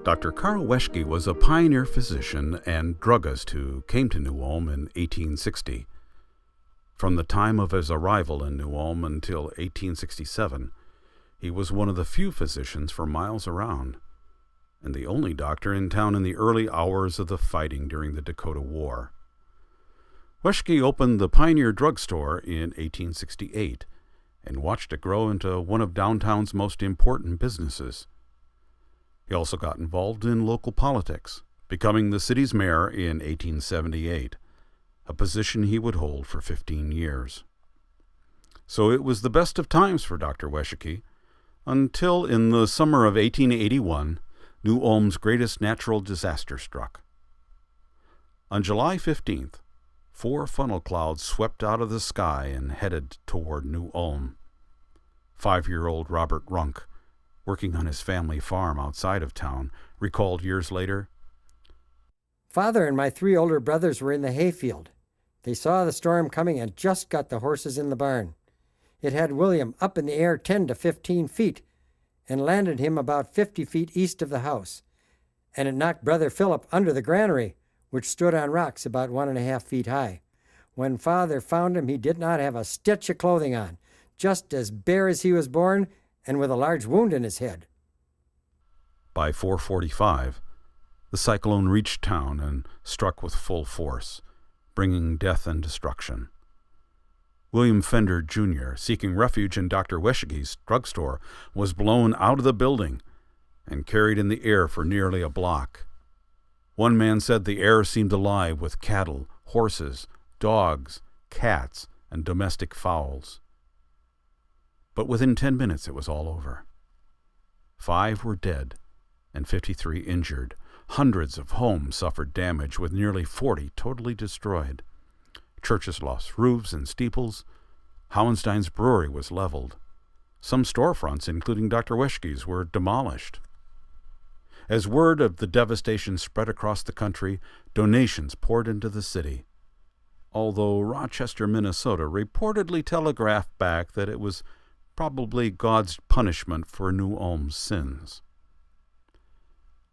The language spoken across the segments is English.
Dr. Carl Weschcke was a pioneer physician and druggist who came to New Ulm in 1860. From the time of his arrival in New Ulm until 1867, he was one of the few physicians for miles around, and the only doctor in town in the early hours of the fighting during the Dakota War. Weschcke opened the Pioneer Drugstore in 1868 and watched it grow into one of downtown's most important businesses. He also got involved in local politics, becoming the city's mayor in 1878, a position he would hold for 15 years. So it was the best of times for Dr. Weschcke, until in the summer of 1881, New Ulm's greatest natural disaster struck. On July 15th, 4 funnel clouds swept out of the sky and headed toward New Ulm. 5-year-old Robert Runk, working on his family farm outside of town, recalled years later, "Father and my 3 older brothers were in the hayfield. They saw the storm coming and just got the horses in the barn. It had William up in the air 10 to 15 feet and landed him about 50 feet east of the house. And it knocked Brother Philip under the granary, which stood on rocks about 1.5 feet high. When Father found him, he did not have a stitch of clothing on, just as bare as he was born and with a large wound in his head." By 4:45, the cyclone reached town and struck with full force, bringing death and destruction. William Fender, Jr., seeking refuge in Dr. Weschcke's drugstore, was blown out of the building and carried in the air for nearly a block. One man said the air seemed alive with cattle, horses, dogs, cats, and domestic fowls. But within 10 minutes it was all over. 5 were dead and 53 injured. Hundreds of homes suffered damage, with nearly 40 totally destroyed. Churches lost roofs and steeples. Howenstein's brewery was leveled. Some storefronts, including Dr. Weschcke's, were demolished. As word of the devastation spread across the country, donations poured into the city, although Rochester, Minnesota reportedly telegraphed back that it was probably God's punishment for New Ulm's sins.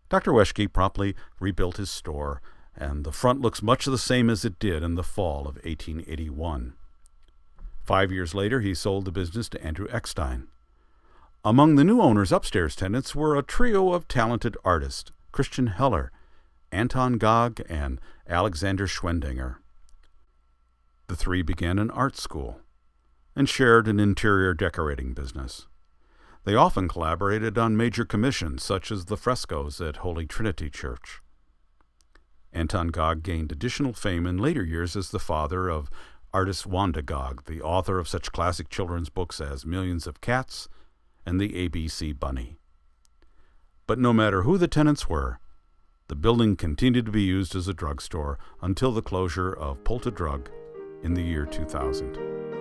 Dr. Weschcke promptly rebuilt his store, and the front looks much the same as it did in the fall of 1881. 5 years later, he sold the business to Andrew Eckstein. Among the new owner's upstairs tenants were a trio of talented artists, Christian Heller, Anton Gog, and Alexander Schwendinger. The 3 began an art school and shared an interior decorating business. They often collaborated on major commissions, such as the frescoes at Holy Trinity Church. Anton Gog gained additional fame in later years as the father of artist Wanda Gog, the author of such classic children's books as Millions of Cats and the ABC Bunny. But no matter who the tenants were, the building continued to be used as a drugstore until the closure of Polta Drug in the year 2000.